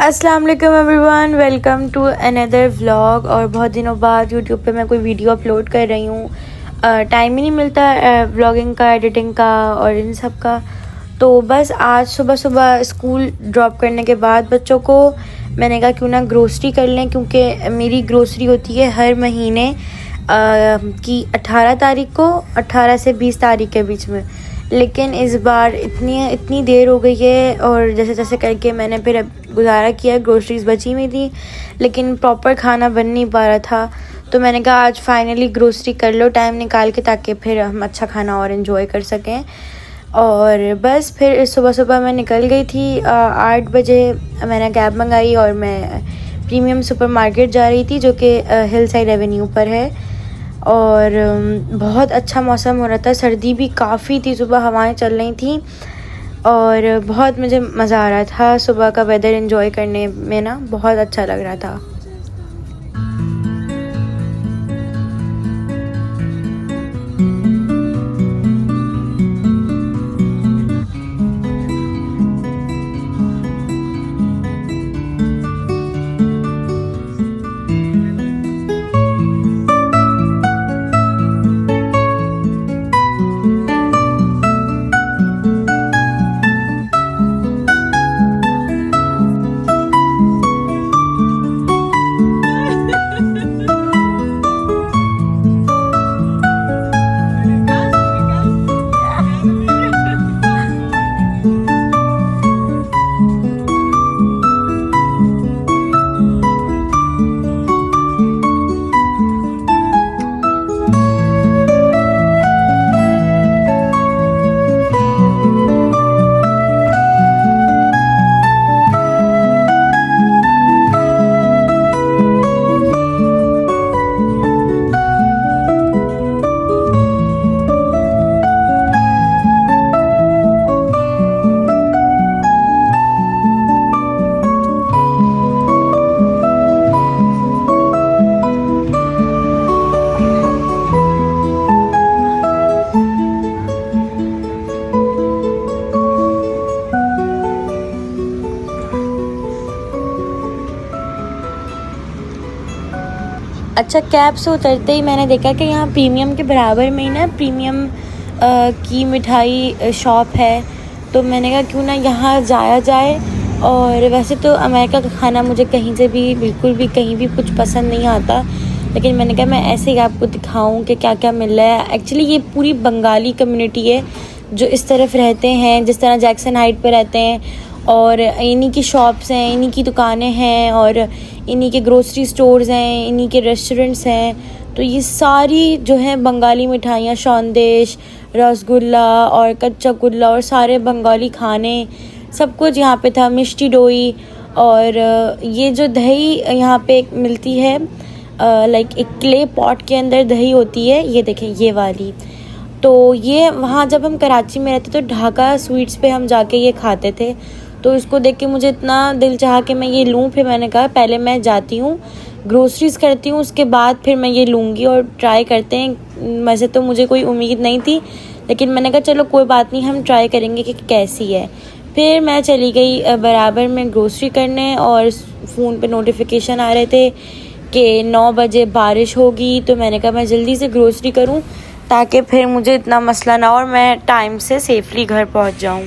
अस्सलाम वालेकुम everyone, welcome to another vlog. और बहुत दिनों बाद यूट्यूब पे मैं कोई वीडियो अपलोड कर रही हूँ। टाइम ही नहीं मिलता व्लॉगिंग का, एडिटिंग का और इन सब का। तो बस आज सुबह सुबह स्कूल ड्रॉप करने के बाद बच्चों को मैंने कहा क्यों ना ग्रोसरी कर लें, क्योंकि मेरी ग्रोसरी होती है हर महीने की 18 तारीख को, 18 से 20 तारीख के बीच में। लेकिन इस बार इतनी देर हो गई है और जैसे जैसे करके मैंने फिर गुजारा किया। ग्रोसरीज बची हुई थी लेकिन प्रॉपर खाना बन नहीं पा रहा था, तो मैंने कहा आज फाइनली ग्रोसरी कर लो टाइम निकाल के, ताकि फिर हम अच्छा खाना और इन्जॉय कर सकें। और बस फिर सुबह सुबह मैं निकल गई थी 8 बजे। मैंने कैब मंगाई और मैं प्रीमियम सुपरमार्केट जा रही थी, जो कि हिल साइड एवेन्यू पर है। और बहुत अच्छा मौसम हो रहा था, सर्दी भी काफ़ी थी, सुबह हवाएं चल रही थी और बहुत मुझे मज़ा आ रहा था। सुबह का वेदर एंजॉय करने में ना बहुत अच्छा लग रहा था। अच्छा, कैब से उतरते ही मैंने देखा कि यहाँ प्रीमियम के बराबर में ही ना प्रीमियम की मिठाई शॉप है। तो मैंने कहा क्यों ना यहाँ जाया जाए। और वैसे तो अमेरिका का खाना मुझे कहीं से भी बिल्कुल भी कहीं भी कुछ पसंद नहीं आता, लेकिन मैंने कहा मैं ऐसे ही आपको दिखाऊं कि क्या क्या मिल रहा है। एक्चुअली ये पूरी बंगाली कम्युनिटी है जो इस तरफ रहते हैं, जिस तरह जैक्सन हाइट पे रहते हैं। और इन्हीं की शॉप्स हैं, इन्हीं की दुकानें हैं और इन्हीं के ग्रोसरी स्टोर्स हैं, इन्हीं के रेस्टोरेंट्स हैं। तो ये सारी जो है बंगाली मिठाइयाँ, सौंदेश, रसगुल्ला और कच्चा गुल्ला और सारे बंगाली खाने सब कुछ यहाँ पे था। मिष्टी दोई और ये जो दही यहाँ पे मिलती है, लाइक एक क्ले पॉट के अंदर दही होती है, ये देखें ये वाली। तो ये वहाँ जब हम कराची में रहते तो ढाका स्वीट्स पे हम जाके ये खाते थे। तो इसको देख के मुझे इतना दिल चाहा कि मैं ये लूँ। फिर मैंने कहा पहले मैं जाती हूँ ग्रोसरीज करती हूँ, उसके बाद फिर मैं ये लूँगी और ट्राई करते हैं। वैसे तो मुझे कोई उम्मीद नहीं थी, लेकिन मैंने कहा चलो कोई बात नहीं, हम ट्राई करेंगे कि कैसी है। फिर मैं चली गई बराबर में ग्रोसरी करने और फ़ोन पे नोटिफिकेशन आ रहे थे कि 9 बजे बारिश होगी। तो मैंने कहा मैं जल्दी से ग्रोसरी करूँ ताकि फिर मुझे इतना मसला ना हो और मैं टाइम से सेफली घर पहुँच जाऊँ।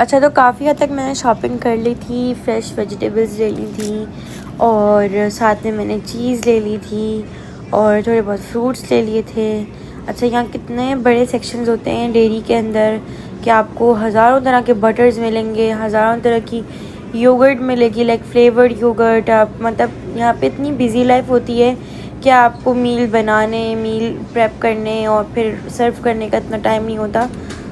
अच्छा, तो काफ़ी हद तक मैंने शॉपिंग कर ली थी, फ्रेश वेजिटेबल्स ले ली थी और साथ में मैंने चीज़ ले ली थी और थोड़े बहुत फ्रूट्स ले लिए थे। अच्छा, यहाँ कितने बड़े सेक्शंस होते हैं डेयरी के अंदर कि आपको हज़ारों तरह के बटर्स मिलेंगे, हज़ारों तरह की योगर्ट मिलेगी, लाइक फ्लेवर्ड योगर्ट। आप मतलब यहाँ पे इतनी बिजी लाइफ होती है कि आपको मील बनाने, मील प्रेप करने और फिर सर्व करने का इतना टाइम नहीं होता।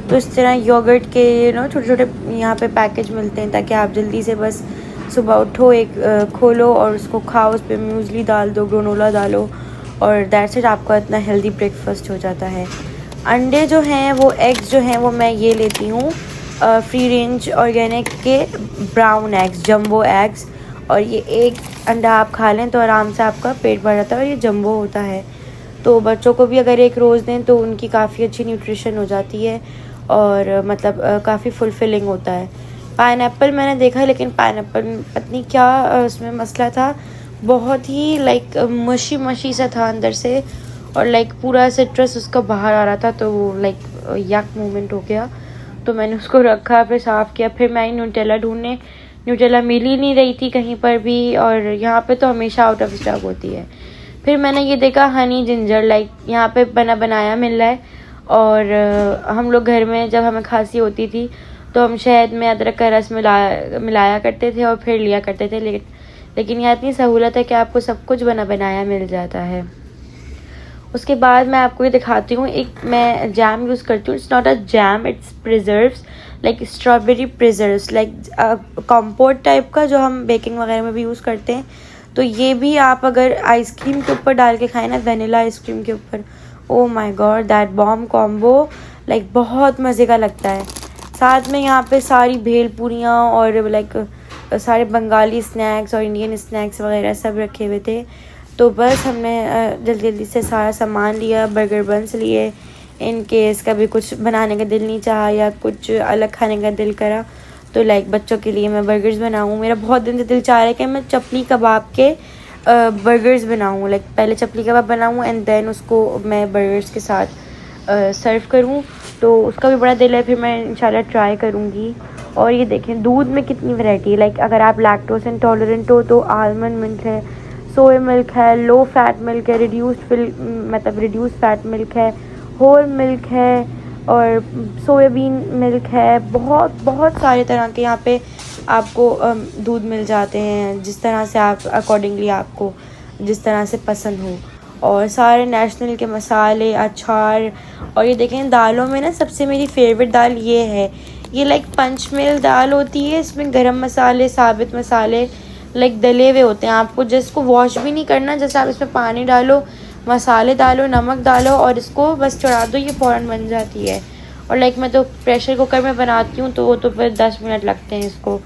तो इस तरह योगर्ट के छोटे छोटे यहाँ पे पैकेज मिलते हैं ताकि आप जल्दी से बस सुबह उठो, एक खोलो और उसको खाओ, उस पर म्यूज़ली डाल दो, ग्रेनोला डालो और दैट्स इट, आपका इतना हेल्दी ब्रेकफास्ट हो जाता है। अंडे जो हैं वो, एग्स जो हैं वो मैं ये लेती हूँ फ्री रेंज ऑर्गेनिक के ब्राउन एग्स, जंबो एग्स। और ये एक अंडा आप खा लें तो आराम से आपका पेट भर जाता है और ये जंबो होता है। तो बच्चों को भी अगर एक रोज़ दें तो उनकी काफ़ी अच्छी न्यूट्रिशन हो जाती है और मतलब काफ़ी फुलफिलिंग होता है। पाइनएप्पल मैंने देखा, लेकिन पाइनएप्पल पत्नी क्या उसमें मसला था, बहुत ही लाइक मशी मशी सा था अंदर से और लाइक पूरा सिट्रस उसका बाहर आ रहा था, तो वो लाइक यक मोमेंट हो गया। तो मैंने उसको रखा, फिर साफ़ किया, फिर मैं न्यूटेला ढूंढने, न्यूटेला मिल ही नहीं रही थी कहीं पर भी और यहाँ पे तो हमेशा आउट ऑफ स्टॉक होती है। फिर मैंने ये देखा हनी जिंजर, लाइक यहाँ पे बना बनाया मिल रहा है और हम लोग घर में जब हमें खांसी होती थी तो हम शहद में अदरक का रस मिलाया करते थे और फिर लिया करते थे, लेकिन यहाँ इतनी सहूलत है कि आपको सब कुछ बना बनाया मिल जाता है। उसके बाद मैं आपको ये दिखाती हूँ, एक मैं जैम यूज़ करती हूँ। It's not a jam, it's preserves, like strawberry preserves, like compote type का जो हम बेकिंग वगैरह में भी यूज़ करते हैं। तो ये भी आप अगर आइसक्रीम के ऊपर डाल के खाएं ना, वेनिला आइसक्रीम के ऊपर, oh my God, that bomb combo, like बहुत मज़े का लगता है। साथ में यहाँ पे सारी भेल पूरियाँ और लाइक सारे बंगाली स्नैक्स और इंडियन स्नैक्स वगैरह सब रखे हुए थे। तो बस हमने जल्दी जल्दी से सारा सामान लिया, बर्गर बन्स लिए, इन केस कभी कुछ बनाने का दिल नहीं चाहा या कुछ अलग खाने का दिल करा तो लाइक बच्चों के लिए मैं बर्गर्स बनाऊँ। मेरा बहुत दिन से दिल चाह रहा है कि मैं चपली कबाब के बर्गर्स बनाऊँ, लाइक पहले चपली कबाब बनाऊँ एंड देन उसको मैं बर्गर्स के साथ सर्व करूँ। तो उसका भी बड़ा दिल है, फिर मैं इंशाल्लाह ट्राई करूँगी। और ये देखें दूध में कितनी वैरायटी है, लाइक अगर आप लैक्टोज इंटॉलरेंट हो तो आलमंड मिल्क है, सोया मिल्क है, लो फैट मिल्क है, रिड्यूस्ड फैट मिल्क है, होल मिल्क है और सोयाबीन मिल्क है। बहुत बहुत सारे तरह के यहाँ पे आपको दूध मिल जाते हैं, जिस तरह से आप अकॉर्डिंगली आपको जिस तरह से पसंद हो। और सारे नेशनल के मसाले, अचार। और ये देखें दालों में ना सबसे मेरी फेवरेट दाल ये है, ये लाइक पंचमेल दाल होती है। इसमें गरम मसाले, साबित मसाले लाइक दले हुए होते हैं। आपको जिसको वॉश भी नहीं करना, जैसे आप इसमें पानी डालो, मसाले डालो, नमक डालो और इसको बस चढ़ा दो, ये फ़ौरन बन जाती है। और लाइक मैं तो प्रेशर कुकर में बनाती हूँ तो वो तो फिर 10 मिनट लगते हैं इसको।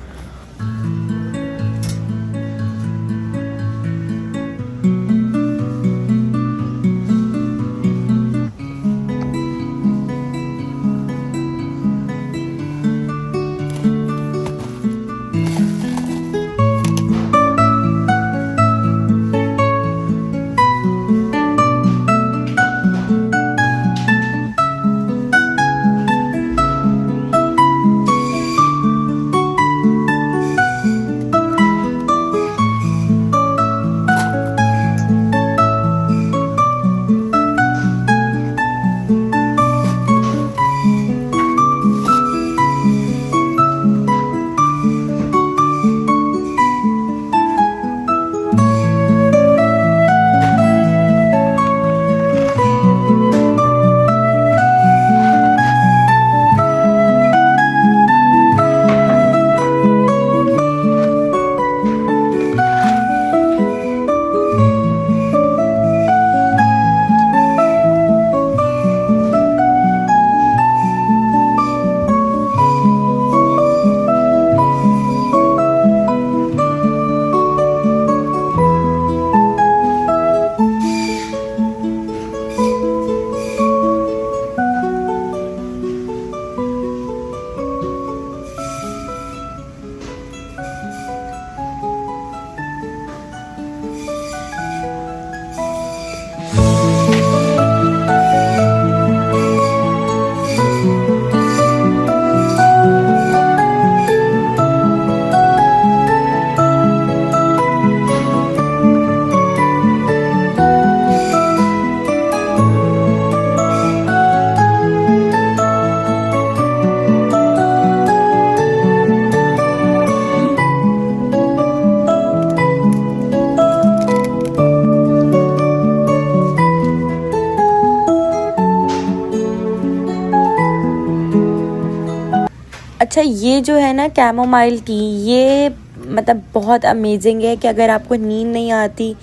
अच्छा, ये जो है ना कैमोमाइल टी, ये मतलब बहुत अमेजिंग है कि अगर आपको नींद नहीं आती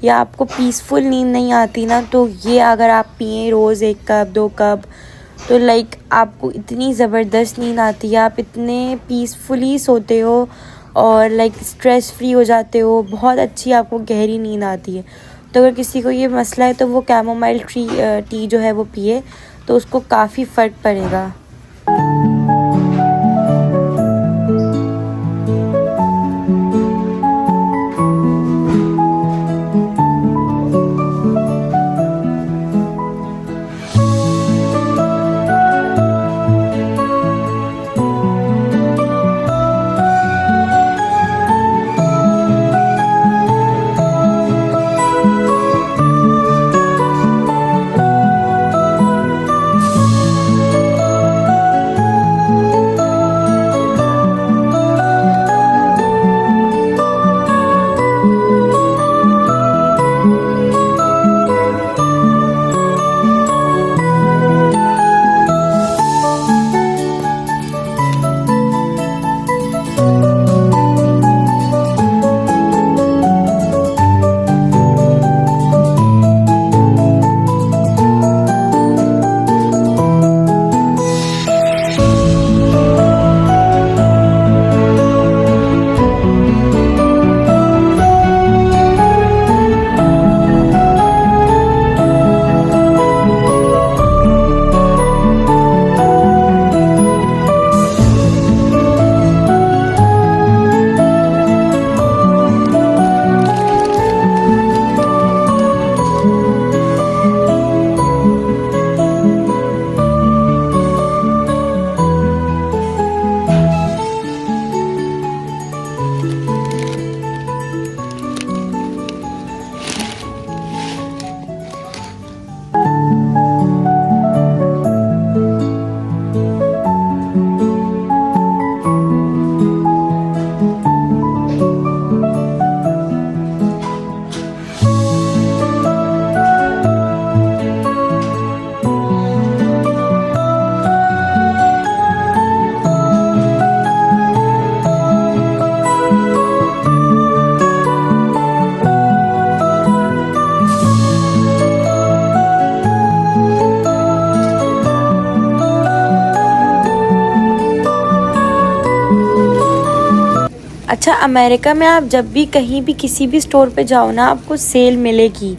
या आपको पीसफुल नींद नहीं आती ना, तो ये अगर आप पिएँ रोज़ 1 कप 2 कप, तो लाइक आपको इतनी ज़बरदस्त नींद आती है, आप इतने पीसफुली सोते हो और लाइक स्ट्रेस फ्री हो जाते हो, बहुत अच्छी आपको गहरी नींद आती है। तो अगर किसी को ये मसला है तो वो कैमोमाइल टी जो है वो पिए, तो उसको काफ़ी फ़र्क पड़ेगा। अच्छा, अमेरिका में आप जब भी कहीं भी किसी भी स्टोर पे जाओ ना, आपको सेल मिलेगी,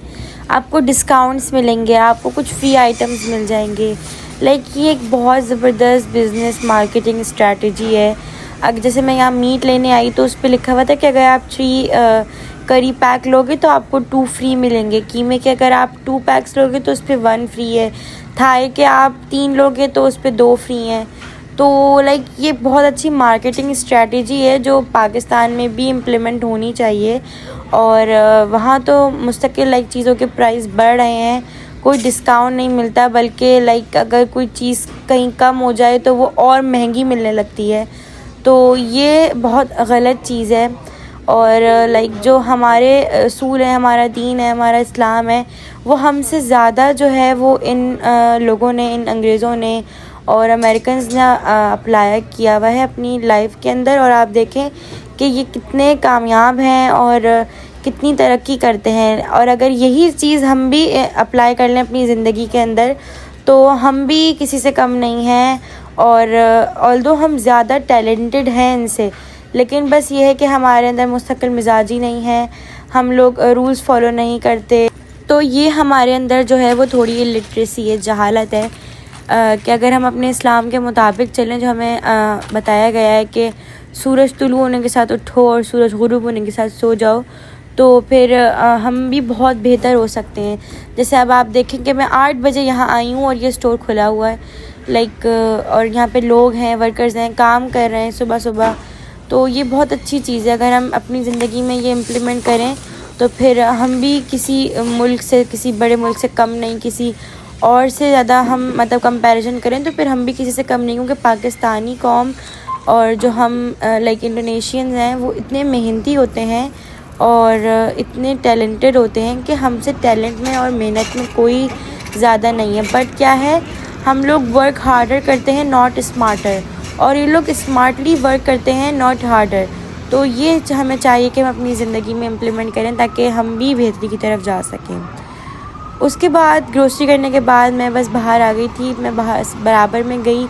आपको डिस्काउंट्स मिलेंगे, आपको कुछ फ्री आइटम्स मिल जाएंगे। लाइक ये एक बहुत ज़बरदस्त बिज़नेस मार्केटिंग स्ट्रैटेजी है। अगर जैसे मैं यहाँ मीट लेने आई तो उस पर लिखा हुआ था कि अगर आप 3 करी पैक लोगे तो आपको 2 फ्री मिलेंगे। कीमे के अगर आप 2 पैक्स लोगे तो उस पर 1 फ्री है। थाई के आप 3 लोगे तो उस पर 2 फ्री हैं। तो लाइक ये बहुत अच्छी मार्केटिंग स्ट्रैटेजी है जो पाकिस्तान में भी इम्प्लीमेंट होनी चाहिए। और वहाँ तो मुस्तकिल लाइक चीज़ों के प्राइस बढ़ रहे हैं, कोई डिस्काउंट नहीं मिलता, बल्कि लाइक अगर कोई चीज़ कहीं कम हो जाए तो वो और महंगी मिलने लगती है। तो ये बहुत गलत चीज़ है। और लाइक जो हमारे असूल है, हमारा दीन है, हमारा इस्लाम है, वो हमसे ज़्यादा जो है वो इन लोगों ने, इन अंग्रेज़ों ने और अमेरिकन्स ने अप्लाई किया हुआ है अपनी लाइफ के अंदर। और आप देखें कि ये कितने कामयाब हैं और कितनी तरक्की करते हैं। और अगर यही चीज़ हम भी अप्लाई कर लें अपनी ज़िंदगी के अंदर तो हम भी किसी से कम नहीं हैं। और ऑल्दो हम ज़्यादा टैलेंटेड हैं इनसे, लेकिन बस ये है कि हमारे अंदर मुस्तकिल मिजाजी नहीं है, हम लोग रूल्स फॉलो नहीं करते। तो ये हमारे अंदर जो है वो थोड़ी इलिटरेसी है, जहालत है कि अगर हम अपने इस्लाम के मुताबिक चलें, जो हमें बताया गया है कि सूरज तुलू होने के साथ उठो और सूरज गुरूब होने के साथ सो जाओ, तो फिर हम भी बहुत बेहतर हो सकते हैं। जैसे अब आप देखें कि मैं 8 बजे यहाँ आई हूँ और ये स्टोर खुला हुआ है लाइक, और यहाँ पे लोग हैं, वर्कर्स हैं, काम कर रहे हैं सुबह सुबह। तो ये बहुत अच्छी चीज़ है। अगर हम अपनी ज़िंदगी में ये इम्प्लीमेंट करें तो फिर हम भी किसी मुल्क से, किसी बड़े मुल्क से कम नहीं, किसी और से ज़्यादा हम मतलब कंपैरिजन करें तो फिर हम भी किसी से कम नहीं। क्योंकि पाकिस्तानी कौम और जो हम लाइक इंडोनेशियंस हैं वो इतने मेहनती होते हैं और इतने टैलेंटेड होते हैं कि हमसे टैलेंट में और मेहनत में कोई ज़्यादा नहीं है। बट क्या है, हम लोग वर्क हार्डर करते हैं, नॉट स्मार्टर। और ये लोग स्मार्टली वर्क करते हैं, नॉट हार्डर। तो ये हमें चाहिए कि हम अपनी ज़िंदगी में इम्प्लीमेंट करें ताकि हम भी बेहतरी की तरफ जा सकें। उसके बाद ग्रोसरी करने के बाद मैं बस बाहर आ गई थी। मैं बाहर बराबर में गई,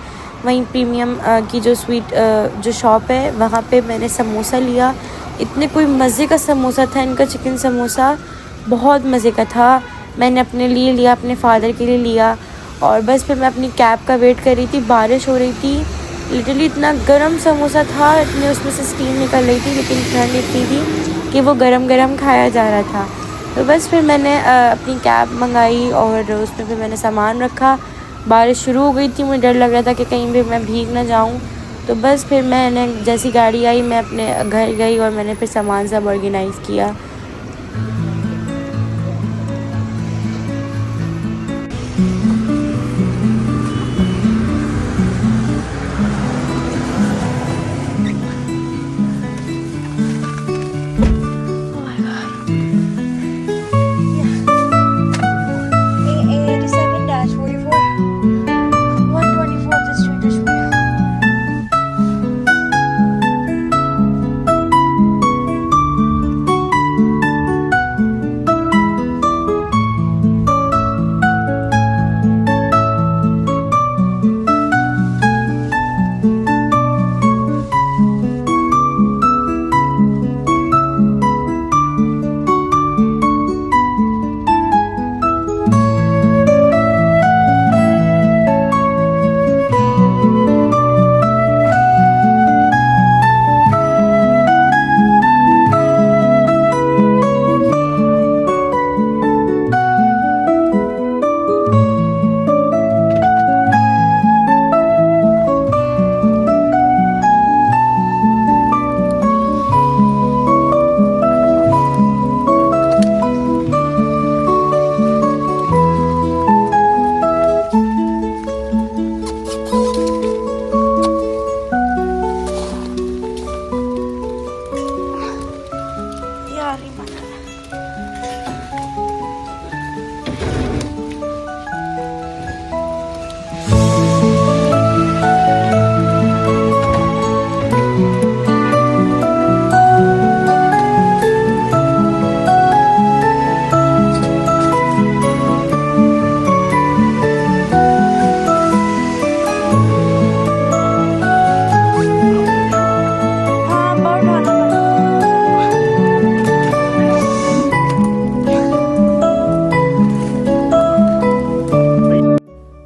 वहीं प्रीमियम की जो स्वीट जो शॉप है वहाँ पे मैंने समोसा लिया। इतने कोई मज़े का समोसा था इनका, चिकन समोसा बहुत मज़े का था। मैंने अपने लिए लिया, अपने फादर के लिए लिया, और बस फिर मैं अपनी कैब का वेट कर रही थी। बारिश हो रही थी, लिटरली इतना गर्म समोसा था, इतने उसमें से स्टीम निकल रही थी, लेकिन ठंड इतनी थी कि वो गरम गरम खाया जा रहा था। तो बस फिर मैंने अपनी कैब मंगाई और उसमें फिर मैंने सामान रखा। बारिश शुरू हो गई थी, मुझे डर लग रहा था कि कहीं भी मैं भीग ना जाऊँ। तो बस फिर मैंने जैसी गाड़ी आई मैं अपने घर गई और मैंने फिर सामान सब ऑर्गेनाइज़ किया।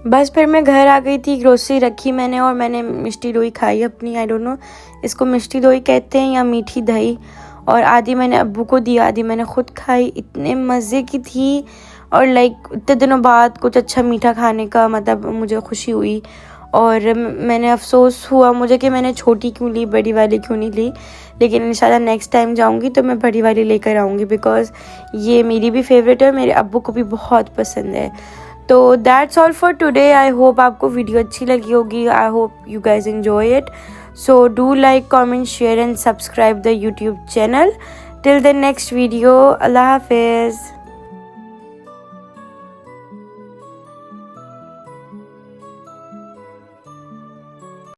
बस फिर मैं घर आ गई थी, ग्रोसरी रखी मैंने और मैंने मिष्टी दोई खाई अपनी। आई डोंट नो इसको मिष्टी दोई कहते हैं या मीठी दही। और आधी मैंने अब्बू को दी, आधी मैंने ख़ुद खाई। इतने मज़े की थी और लाइक इतने दिनों बाद कुछ अच्छा मीठा खाने का मतलब मुझे खुशी हुई। और मैंने अफसोस हुआ मुझे कि मैंने छोटी क्यों ली, बड़ी वाली क्यों नहीं ली। लेकिन इंशाल्लाह नेक्स्ट टाइम जाऊंगी तो मैं बड़ी वाली लेकर आऊँगी, बिकॉज़ ये मेरी भी फेवरेट है और मेरे अब्बू को भी बहुत पसंद है। तो that's all for today. I hope आपको वीडियो अच्छी लगी होगी। I hope you guys enjoy it. So do like, comment, share and subscribe the YouTube channel. Till the next video, अल्लाह हाफिज़।